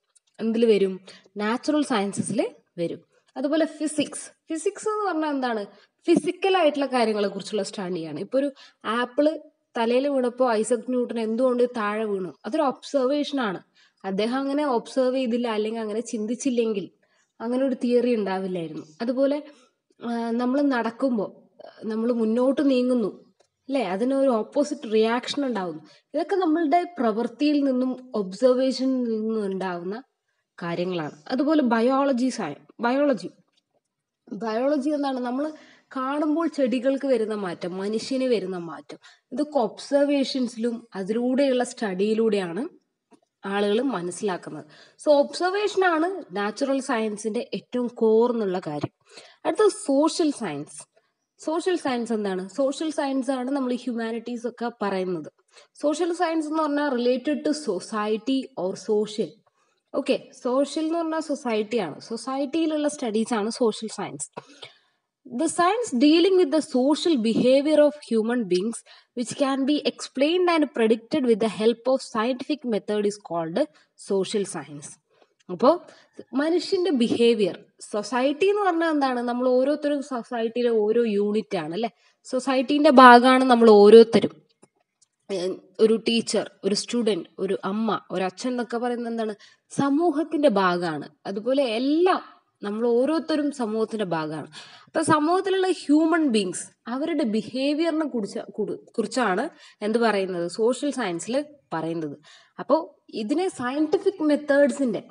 എന്തിൽ വരും? നാച്ചുറൽ സയൻസസിൽ വരും. അതുപോലെ ഫിസിക്സ് എന്ന് പറഞ്ഞാൽ എന്താണ്? ഫിസിക്കലായിട്ടുള്ള കാര്യങ്ങളെ കുറിച്ചുള്ള സ്റ്റഡിയാണ്. ഇപ്പോൾ ഒരു ആപ്പിള് തലയിൽ വീണപ്പോൾ ഐസക് ന്യൂട്ടൺ എന്തുകൊണ്ട് താഴെ വീണു? അതൊരു ഒബ്സർവേഷൻ ആണ്. അദ്ദേഹം അങ്ങനെ ഒബ്സർവ് ചെയ്തില്ല, അല്ലെങ്കിൽ അങ്ങനെ ചിന്തിച്ചില്ലെങ്കിൽ അങ്ങനെ ഒരു തിയറി ഉണ്ടാവില്ലായിരുന്നു. അതുപോലെ നമ്മൾ നടക്കുമ്പോൾ, നമ്മൾ മുന്നോട്ട് നീങ്ങുന്നു, അല്ലേ? അതിനൊരു ഓപ്പോസിറ്റ് റിയാക്ഷൻ ഉണ്ടാവുന്നു. ഇതൊക്കെ നമ്മളുടെ പ്രവൃത്തിയിൽ നിന്നും ഒബ്സർവേഷനിൽ നിന്നും ഉണ്ടാവുന്ന കാര്യങ്ങളാണ്. അതുപോലെ ബയോളജി എന്താണ്? നമ്മൾ കാണുമ്പോൾ ചെടികൾക്ക് വരുന്ന മാറ്റം, മനുഷ്യന് വരുന്ന മാറ്റം, ഇതൊക്കെ ഒബ്സർവേഷൻസിലും അതിലൂടെയുള്ള സ്റ്റഡിയിലൂടെയാണ് ആളുകൾ മനസ്സിലാക്കുന്നത്. സോ ഒബ്സർവേഷൻ ആണ് നാച്ചുറൽ സയൻസിന്റെ ഏറ്റവും കോർ എന്നുള്ള കാര്യം. അടുത്ത സോഷ്യൽ സയൻസ് എന്താണ്? സോഷ്യൽ സയൻസ് ആണ് നമ്മൾ ഹ്യൂമാനിറ്റീസ് ഒക്കെ പറയുന്നത്. സോഷ്യൽ സയൻസ് എന്ന് പറഞ്ഞാൽ related to society or social. Okay. Social എന്ന് പറഞ്ഞാൽ സൊസൈറ്റിയാണ്. സൊസൈറ്റിയിലുള്ള സ്റ്റഡീസ് ആണ് social science. The science dealing with the social behavior of human beings, which can be explained and predicted with the help of scientific method, is called social science. അപ്പോൾ മനുഷ്യന്റെ ബിഹേവിയർ, സൊസൈറ്റി എന്ന് പറഞ്ഞാൽ എന്താണ്? നമ്മൾ ഓരോരുത്തരും സൊസൈറ്റിയിലെ ഓരോ യൂണിറ്റ് ആണ്, അല്ലെ? സൊസൈറ്റീന്റെ ഭാഗമാണ് നമ്മൾ ഓരോരുത്തരും. ഒരു ടീച്ചർ, ഒരു സ്റ്റുഡൻറ്, ഒരു അമ്മ, ഒരു അച്ഛൻ എന്നൊക്കെ പറയുന്നത് എന്താണ്? സമൂഹത്തിന്റെ ഭാഗമാണ്. അതുപോലെ എല്ലാം നമ്മൾ ഓരോരുത്തരും സമൂഹത്തിന്റെ ഭാഗമാണ്. അപ്പൊ സമൂഹത്തിലുള്ള ഹ്യൂമൻ ബീങ്സ്, അവരുടെ ബിഹേവിയറിനെ കുറിച്ചാണ് എന്ത് പറയുന്നത്? സോഷ്യൽ സയൻസിൽ പറയുന്നത്. അപ്പോൾ ഇതിനെ സയന്റിഫിക് മെത്തേഡ്സിന്റെ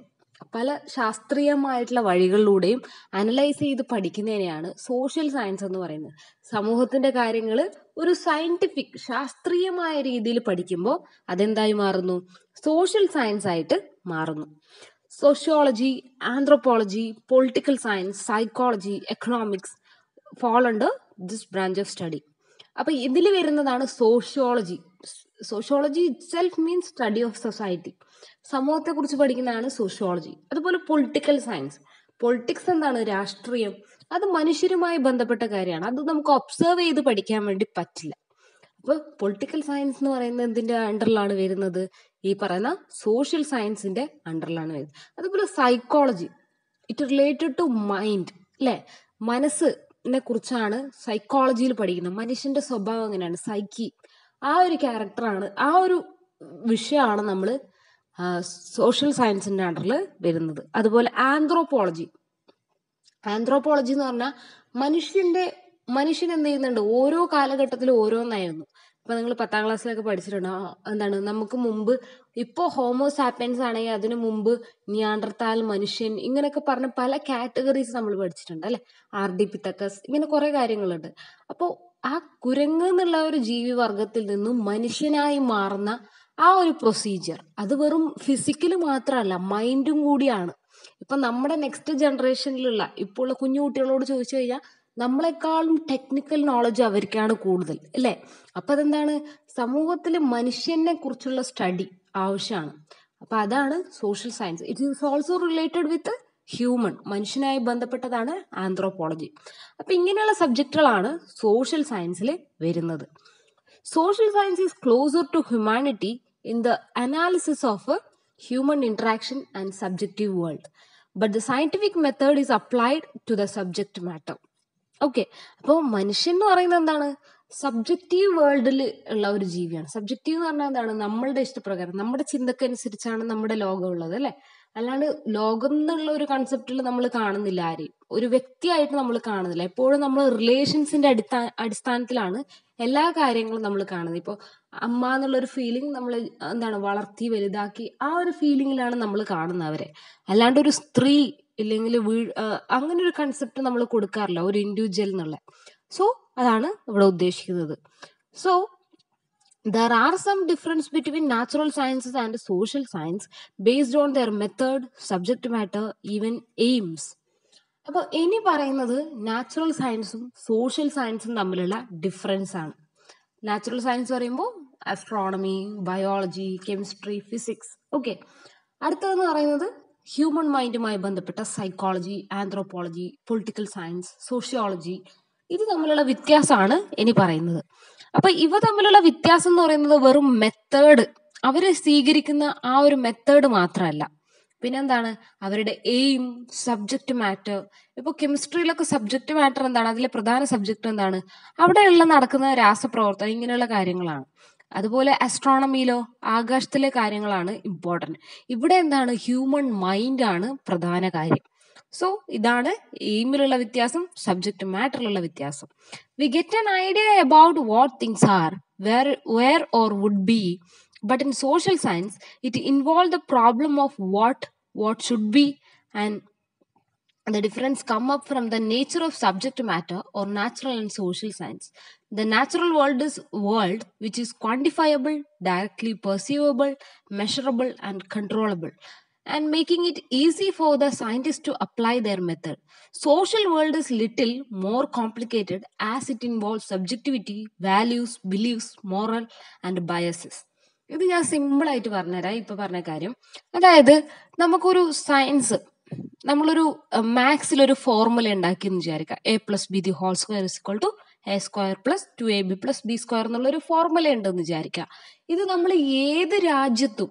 പല ശാസ്ത്രീയമായിട്ടുള്ള വഴികളിലൂടെയും അനലൈസ് ചെയ്ത് പഠിക്കുന്നതിനെയാണ് സോഷ്യൽ സയൻസ് എന്ന് പറയുന്നത്. സമൂഹത്തിന്റെ കാര്യങ്ങൾ ഒരു സയന്റിഫിക് ശാസ്ത്രീയമായ രീതിയിൽ പഠിക്കുമ്പോൾ അതെന്തായി മാറുന്നു? സോഷ്യൽ സയൻസ് ആയിട്ട് മാറുന്നു. Sociology, anthropology, political science, psychology, economics fall under this branch of study. അപ്പൊ ഇതിൽ വരുന്നതാണ് sociology. Sociology itself means study of society. സമൂഹത്തെ കുറിച്ച് പഠിക്കുന്നതാണ് സോഷ്യോളജി. അതുപോലെ പൊളിറ്റിക്കൽ സയൻസ്, പൊളിറ്റിക്സ് എന്താണ്? രാഷ്ട്രീയം. അത് മനുഷ്യരുമായി ബന്ധപ്പെട്ട കാര്യമാണ്. അത് നമുക്ക് ഒബ്സർവ് ചെയ്ത് പഠിക്കാൻ വേണ്ടി പറ്റില്ല. അപ്പൊ പൊളിറ്റിക്കൽ സയൻസ് എന്ന് പറയുന്നത് എന്തിന്റെ അണ്ടറിലാണ് വരുന്നത്? ഈ പറയുന്ന സോഷ്യൽ സയൻസിന്റെ അണ്ടറിലാണ് വരുന്നത്. അതുപോലെ psychology, it related to mind, അല്ലെ? മനസ്സിനെ കുറിച്ചാണ് സൈക്കോളജിയിൽ പഠിക്കുന്നത്. മനുഷ്യന്റെ സ്വഭാവം എങ്ങനെയാണ്, സൈക്കി, ആ ഒരു ക്യാരക്ടറാണ്, ആ ഒരു വിഷയമാണ് നമ്മൾ സോഷ്യൽ സയൻസിന്റെ അണ്ടറിൽ വരുന്നത്. അതുപോലെ ആന്ത്രോപോളജി എന്ന് പറഞ്ഞാൽ മനുഷ്യൻ എന്ത് ചെയ്യുന്നുണ്ട്? ഓരോ കാലഘട്ടത്തിലും ഓരോന്നായിരുന്നു. ഇപ്പൊ നിങ്ങൾ 10ാം ക്ലാസ്സിലൊക്കെ പഠിച്ചിട്ടുണ്ടോ, എന്താണ് നമുക്ക് മുമ്പ്, ഇപ്പോൾ ഹോമോസാപ്പിയൻസ് ആണെങ്കിൽ അതിനു മുമ്പ് നിയാണ്ടർത്താൽ, മനുഷ്യൻ, ഇങ്ങനെയൊക്കെ പറഞ്ഞ പല കാറ്റഗറീസ് നമ്മൾ പഠിച്ചിട്ടുണ്ട് അല്ലെ. ആർഡിപിത്തക്കസ്, ഇങ്ങനെ കുറെ കാര്യങ്ങളുണ്ട്. അപ്പോൾ ആ കുരങ്ങ് എന്നുള്ള ഒരു ജീവി വർഗത്തിൽ നിന്നും മനുഷ്യനായി മാറുന്ന ആ ഒരു പ്രൊസീജിയർ, അത് വെറും ഫിസിക്കല് മാത്രമല്ല, മൈൻഡും കൂടിയാണ്. ഇപ്പൊ നമ്മുടെ നെക്സ്റ്റ് ജനറേഷനിലുള്ള ഇപ്പോൾ ഉള്ള കുഞ്ഞു കുട്ടികളോട് ചോദിച്ചു കഴിഞ്ഞാൽ നമ്മളെക്കാളും ടെക്നിക്കൽ നോളജ് അവർക്കാണ് കൂടുതൽ അല്ലേ. അപ്പൊ അതെന്താണ്, സമൂഹത്തിൽ മനുഷ്യനെ കുറിച്ചുള്ള സ്റ്റഡി ആവശ്യമാണ്. അപ്പൊ അതാണ് social science. It is also related with human, മനുഷ്യനായി ബന്ധപ്പെട്ടതാണ് ആന്ത്രോപോളജി. അപ്പൊ ഇങ്ങനെയുള്ള സബ്ജക്റ്റുകളാണ് സോഷ്യൽ സയൻസിൽ വരുന്നത്. Social science is closer to humanity in the analysis of human interaction and subjective world, but the scientific method is applied to the subject matter. Okay, അപ്പോൾ മനുഷ്യൻ എന്ന് പറയുന്നത് എന്താണ്, സബ്ജക്റ്റീവ് വേൾഡിൽ ഉള്ള ഒരു ജീവിയാണ്. സബ്ജക്റ്റീവ് എന്ന് പറഞ്ഞാൽ എന്താണ്, നമ്മളുടെ ഇഷ്ടപ്രകാരം നമ്മുടെ ചിന്തക്കനുസരിച്ചാണ് നമ്മുടെ ലോകം ഉള്ളത് അല്ലെ. അല്ലാണ്ട് ലോകം എന്നുള്ള ഒരു കൺസെപ്റ്റിൽ നമ്മൾ കാണുന്നില്ല ആരെയും, ഒരു വ്യക്തിയായിട്ട് നമ്മൾ കാണുന്നില്ല. എപ്പോഴും നമ്മൾ റിലേഷൻസിന്റെ അടിസ്ഥാനത്തിലാണ് എല്ലാ കാര്യങ്ങളും നമ്മൾ കാണുന്നത്. ഇപ്പോൾ അമ്മ എന്നുള്ളൊരു ഫീലിംഗ് നമ്മൾ എന്താണ് വളർത്തി വലുതാക്കി, ആ ഒരു ഫീലിംഗിലാണ് നമ്മൾ കാണുന്നവരെ. അല്ലാണ്ട് ഒരു സ്ത്രീ ഇല്ലെങ്കിൽ അങ്ങനെ ഒരു കൺസെപ്റ്റ് നമ്മൾ കൊടുക്കാറില്ല ഒരു ഇൻഡിവിജ്വൽ എന്നുള്ള. സോ അതാണ് ഇവിടെ ഉദ്ദേശിക്കുന്നത്. So there are some difference between natural sciences and social science based on their method, subject matter, even aims. അപ്പോൾ ഇനി പറയുന്നത് നാച്ചുറൽ സയൻസും സോഷ്യൽ സയൻസും തമ്മിലുള്ള ഡിഫറൻസ് ആണ്. നാച്ചുറൽ സയൻസ് പറയുമ്പോൾ astronomy, biology, chemistry, physics. Okay, അടുത്തതെന്ന് പറയുന്നത് ഹ്യൂമൻ മൈൻഡുമായി ബന്ധപ്പെട്ട psychology, anthropology, political science, sociology. ഇത് തമ്മിലുള്ള വ്യത്യാസമാണ് ഇനി പറയുന്നത്. അപ്പൊ ഇവ തമ്മിലുള്ള വ്യത്യാസം എന്ന് പറയുന്നത് വെറും മെത്തേഡ്, അവര് സ്വീകരിക്കുന്ന ആ ഒരു മെത്തേഡ് മാത്രമല്ല, പിന്നെന്താണ് അവരുടെ എയിം, സബ്ജക്റ്റ് മാറ്റർ. ഇപ്പൊ കെമിസ്ട്രിയിലൊക്കെ സബ്ജക്റ്റ് മാറ്റർ എന്താണ്, അതിലെ പ്രധാന സബ്ജക്റ്റ് എന്താണ്, അവിടെയുള്ള നടക്കുന്ന രാസപ്രവർത്തനം, ഇങ്ങനെയുള്ള കാര്യങ്ങളാണ്. അതുപോലെ ആസ്ട്രോണമിയിലോ ആകാശത്തിലെ കാര്യങ്ങളാണ് ഇമ്പോർട്ടൻറ്റ്. ഇവിടെ എന്താണ്, ഹ്യൂമൻ മൈൻഡ് ആണ് പ്രധാന കാര്യം. സോ ഇതാണ് എയിമിലുള്ള വ്യത്യാസം, സബ്ജക്റ്റ് മാറ്ററിലുള്ള വ്യത്യാസം. We get an idea about what things are, where or would be. But in social science, it involves the problem of what should be, and the difference come up from the nature of subject matter or natural and social science. The natural world is world which is quantifiable, directly perceivable, measurable and controllable, and making it easy for the scientists to apply their method. Social world is little more complicated as it involves subjectivity, values, beliefs, moral and biases. ഇത് ഞാൻ സിമ്പിൾ ആയിട്ട് പറഞ്ഞുതരാം ഇപ്പൊ പറഞ്ഞ കാര്യം. അതായത് നമുക്കൊരു സയൻസ്, നമ്മളൊരു മാത്സിലൊരു ഫോർമുല ഉണ്ടാക്കി എന്ന് വിചാരിക്കാം. a+b² = a² + 2ab+b² എന്നുള്ളൊരു ഫോർമുല ഉണ്ടെന്ന് വിചാരിക്കാം. ഇത് നമ്മൾ ഏത് രാജ്യത്തും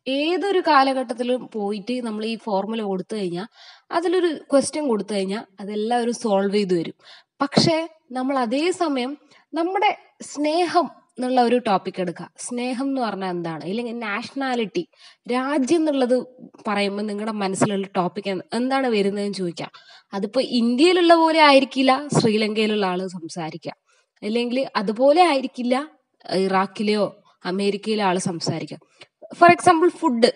ഏതൊരു കാലഘട്ടത്തിലും പോയിട്ട് നമ്മൾ ഈ ഫോർമുല കൊടുത്തു കഴിഞ്ഞാൽ, അതിലൊരു ക്വസ്റ്റ്യൻ കൊടുത്തു കഴിഞ്ഞാൽ അതെല്ലാവരും സോൾവ് ചെയ്തു വരും. പക്ഷേ നമ്മൾ അതേസമയം നമ്മുടെ സ്നേഹം എന്നുള്ള ഒരു ടോപ്പിക് എടുക്കുക. സ്നേഹം എന്ന് പറഞ്ഞാൽ എന്താണ്, ഇല്ലെങ്കിൽ നാഷണാലിറ്റി, രാജ്യം എന്നുള്ളത് പറയുമ്പോൾ നിങ്ങളുടെ മനസ്സിലുള്ള ടോപ്പിക് എന്താണ് വരുന്നതെന്ന് ചോദിക്കാം. അതിപ്പോൾ ഇന്ത്യയിലുള്ള പോലെ ആയിരിക്കില്ല ശ്രീലങ്കയിലുള്ള ആള് സംസാരിക്കുക, അല്ലെങ്കിൽ അതുപോലെ ആയിരിക്കില്ല ഇറാഖിലെയോ അമേരിക്കയിലെ ആള് സംസാരിക്കുക. ഫോർ എക്സാമ്പിൾ ഫുഡ്,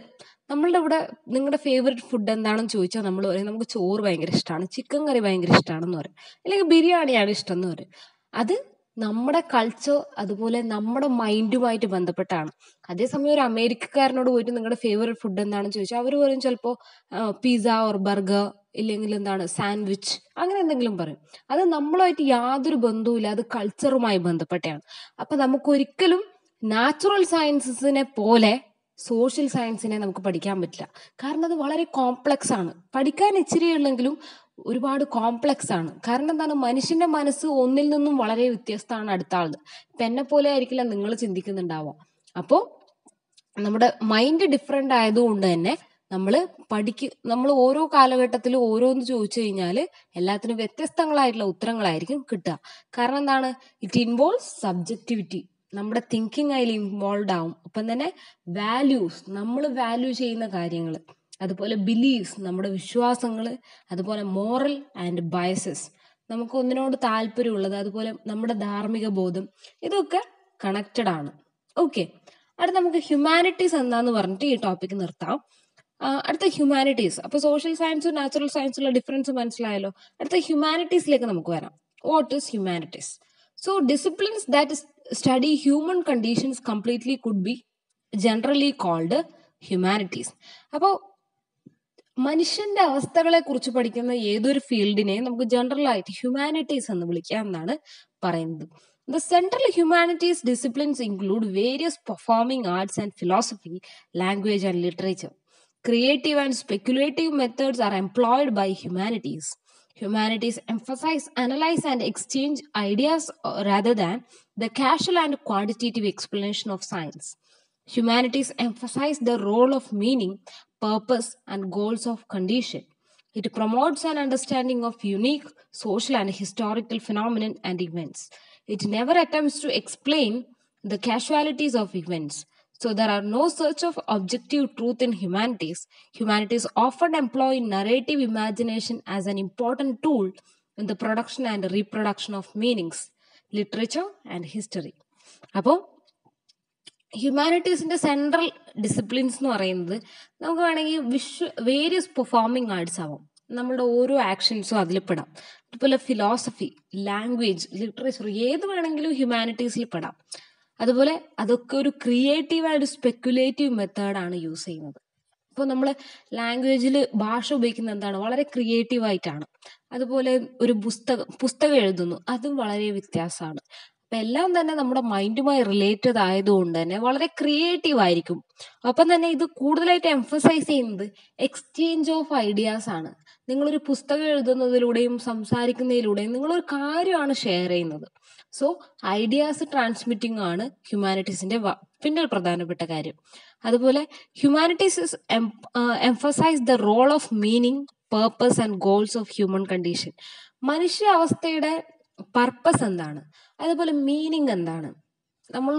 നമ്മളുടെ ഇവിടെ നിങ്ങളുടെ ഫേവറേറ്റ് ഫുഡ് എന്താണെന്ന് ചോദിച്ചാൽ നമ്മൾ പറയും നമുക്ക് ചോറ് ഭയങ്കര ഇഷ്ടമാണ്, ചിക്കൻ കറി ഭയങ്കര ഇഷ്ടമാണെന്ന് പറയും, അല്ലെങ്കിൽ ബിരിയാണിയാണ് ഇഷ്ടം എന്ന് പറയും. അത് നമ്മുടെ കൾച്ചർ, അതുപോലെ നമ്മുടെ മൈൻഡുമായിട്ട് ബന്ധപ്പെട്ടാണ്. അതേസമയം ഒരു അമേരിക്കക്കാരനോട് പോയിട്ട് നിങ്ങളുടെ ഫേവറേറ്റ് ഫുഡ് എന്താണെന്ന് ചോദിച്ചാൽ അവർ പറയും ചിലപ്പോൾ പിസ്സ ഓർ ബർഗർ, ഇല്ലെങ്കിൽ എന്താണ് സാൻഡ്വിച്ച്, അങ്ങനെ എന്തെങ്കിലും പറയും. അത് നമ്മളുമായിട്ട് യാതൊരു ബന്ധവുമില്ല, അത് കൾച്ചറുമായി ബന്ധപ്പെട്ടാണ്. അപ്പൊ നമുക്കൊരിക്കലും നാച്ചുറൽ സയൻസസിനെ പോലെ സോഷ്യൽ സയൻസിനെ നമുക്ക് പഠിക്കാൻ പറ്റില്ല. കാരണം അത് വളരെ കോംപ്ലക്സ് ആണ്. പഠിക്കാൻ ഇച്ചിരി ഉള്ളെങ്കിലും ഒരുപാട് കോംപ്ലക്സ് ആണ്. കാരണം എന്താണ്, മനുഷ്യന്റെ മനസ്സ് ഒന്നിൽ നിന്നും വളരെ വ്യത്യസ്തമാണ് അടുത്ത ആളത്. ഇപ്പൊ എന്നെ പോലെ ആയിരിക്കില്ല നിങ്ങൾ ചിന്തിക്കുന്നുണ്ടാവുക. അപ്പോൾ നമ്മുടെ മൈൻഡ് ഡിഫറെന്റ് ആയതുകൊണ്ട് തന്നെ നമ്മൾ ഓരോ കാലഘട്ടത്തിലും ഓരോന്ന് ചോദിച്ചു കഴിഞ്ഞാൽ എല്ലാത്തിനും വ്യത്യസ്തങ്ങളായിട്ടുള്ള ഉത്തരങ്ങളായിരിക്കും കിട്ടുക. കാരണം എന്താണ്, ഇറ്റ് ഇൻവോൾവ്സ് സബ്ജക്റ്റിവിറ്റി, നമ്മുടെ തിങ്കിങ് അതിൽ ഇൻവോൾവ് ആവും. ഒപ്പം തന്നെ വാല്യൂസ്, നമ്മൾ വാല്യൂ ചെയ്യുന്ന കാര്യങ്ങൾ, അതുപോലെ ബിലീഫ്സ്, നമ്മുടെ വിശ്വാസങ്ങൾ, അതുപോലെ മോറൽ ആൻഡ് ബയസസ്, നമുക്ക് ഒന്നിനോട് താല്പര്യമുള്ളത്, അതുപോലെ നമ്മുടെ ധാർമ്മിക ബോധം, ഇതൊക്കെ കണക്റ്റഡ് ആണ്. ഓക്കെ, അടുത്ത നമുക്ക് ഹ്യൂമാനിറ്റീസ് എന്താന്ന് പറഞ്ഞിട്ട് ഈ ടോപ്പിക് നിർത്താം. അടുത്ത ഹ്യൂമാനിറ്റീസ്. അപ്പോൾ സോഷ്യൽ സയൻസും നാച്ചുറൽ സയൻസുള്ള ഡിഫറൻസ് മനസ്സിലായല്ലോ. അടുത്ത ഹ്യൂമാനിറ്റീസിലേക്ക് നമുക്ക് വരാം. What is humanities? So disciplines that study human conditions completely could be generally called humanities. അപ്പോൾ മനുഷ്യന്റെ അവസ്ഥകളെ കുറിച്ച് പഠിക്കുന്ന ഏതൊരു ഫീൽഡിനെ നമുക്ക് ജനറൽ ആയിട്ട് ഹ്യൂമാനിറ്റീസ് എന്ന് വിളിക്കാം എന്നാണ് പറയുന്നത്. The central humanities disciplines include various performing arts and philosophy, language and literature. Creative and speculative methods are employed by humanities. Humanities emphasize, analyze, and exchange ideas rather than the casual and quantitative explanation of science. Humanities emphasize the role of meaning, purpose, and goals of condition. It promotes an understanding of unique social and historical phenomena and events. It never attempts to explain the casualties of events. So there are no search of objective truth in humanities. Humanities often employ narrative imagination as an important tool in the production and reproduction of meanings, literature and history. അപ്പോൾ ഹ്യൂമാനിറ്റീസിന്റെ സെൻട്രൽ ഡിസിപ്ലിൻസ് എന്ന് പറയുന്നത് നമുക്ക് വേണമെങ്കിൽ വേരിയസ് പെർഫോമിംഗ് ആർട്സ് ആവും. നമ്മളുടെ ഓരോ ആക്ഷൻസും അതിൽ പെടാം. അതുപോലെ ഫിലോസഫി, ലാംഗ്വേജ്, ലിറ്ററേച്ചർ ഏത് വേണമെങ്കിലും ഹ്യൂമാനിറ്റീസിൽ പെടാം. അതുപോലെ അതൊക്കെ ഒരു ക്രിയേറ്റീവ് ആയിട്ട് സ്പെക്കുലേറ്റീവ് മെത്തേഡാണ് യൂസ് ചെയ്യുന്നത്. ഇപ്പോൾ നമ്മൾ ലാംഗ്വേജിൽ ഭാഷ ഉപയോഗിക്കുന്നത് എന്താണ്, വളരെ ക്രിയേറ്റീവ് ആയിട്ടാണ്. അതുപോലെ ഒരു പുസ്തകം എഴുതുന്നു, അതും വളരെ വ്യത്യാസമാണ്. അപ്പം എല്ലാം തന്നെ നമ്മുടെ മൈൻഡുമായി റിലേറ്റഡ് ആയതുകൊണ്ട് തന്നെ വളരെ ക്രിയേറ്റീവ് ആയിരിക്കും. ഒപ്പം തന്നെ ഇത് കൂടുതലായിട്ട് എംഫസൈസ് ചെയ്യുന്നത് എക്സ്ചേഞ്ച് ഓഫ് ഐഡിയാസ് ആണ്. നിങ്ങളൊരു പുസ്തകം എഴുതുന്നതിലൂടെയും സംസാരിക്കുന്നതിലൂടെയും നിങ്ങളൊരു കാര്യമാണ് ഷെയർ ചെയ്യുന്നത്. സോ ഐഡിയാസ് ട്രാൻസ്മിറ്റിംഗ് ആണ് ഹ്യൂമാനിറ്റീസിന്റെ പിന്നെ ഒരു പ്രധാനപ്പെട്ട കാര്യം. അതുപോലെ humanities emphasise the role of meaning, purpose and goals of human condition. മനുഷ്യ അവസ്ഥയുടെ പർപ്പസ് എന്താണ്, അതുപോലെ മീനിങ് എന്താണ്. നമ്മൾ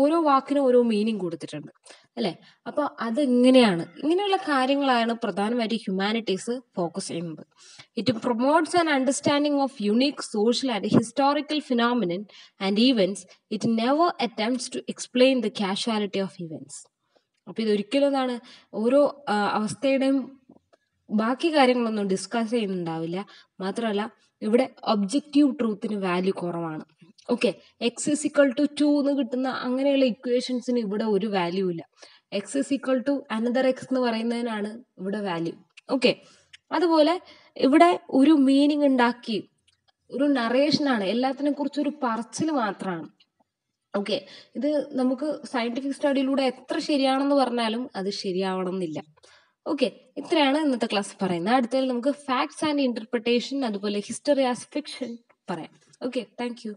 ഓരോ വാക്കിനും ഓരോ മീനിങ് കൊടുത്തിട്ടുണ്ട് അല്ലെ. അപ്പൊ അതെങ്ങനെയാണ്, ഇങ്ങനെയുള്ള കാര്യങ്ങളാണ് പ്രധാനമായിട്ട് ഹ്യൂമാനിറ്റീസ് ഫോക്കസ് ചെയ്യുന്നത്. It promotes an understanding of unique social and historical phenomenon and events. It never attempts to explain the causality of events. അപ്പൊ ഇതൊരിക്കലും എന്താണ്, ഓരോ അവസ്ഥയുടെയും ബാക്കി കാര്യങ്ങളൊന്നും ഡിസ്കസ് ചെയ്യുന്നുണ്ടാവില്ല. മാത്രമല്ല ഇവിടെ ഒബ്ജക്റ്റീവ് ട്രൂത്തിന് വാല്യൂ കുറവാണ്. Okay, X is equal to 2 എന്ന് കിട്ടുന്ന അങ്ങനെയുള്ള ഇക്വേഷൻസിന് ഇവിടെ ഒരു വാല്യൂ ഇല്ല. X is equal to another X എന്ന് പറയുന്നതിനാണ് ഇവിടെ വാല്യൂ. ഓക്കെ, അതുപോലെ ഇവിടെ ഒരു മീനിങ് ഉണ്ടാക്കി ഒരു നറേഷനാണ്, എല്ലാത്തിനെ കുറിച്ചൊരു പറച്ചിൽ മാത്രമാണ്. ഓക്കെ, ഇത് നമുക്ക് സയന്റിഫിക് സ്റ്റഡിയിലൂടെ എത്ര ശരിയാണെന്ന് പറഞ്ഞാലും അത് ശരിയാവണം എന്നില്ല. ഓക്കെ, ഇത്രയാണ് ഇന്നത്തെ ക്ലാസ് പറയുന്നത്. അടുത്തതിൽ നമുക്ക് ഫാക്ട്സ് ആൻഡ് ഇന്റർപ്രിട്ടേഷൻ, അതുപോലെ ഹിസ്റ്ററി ആസ് ഫിക്ഷൻ പറയാം. Okay, thank you.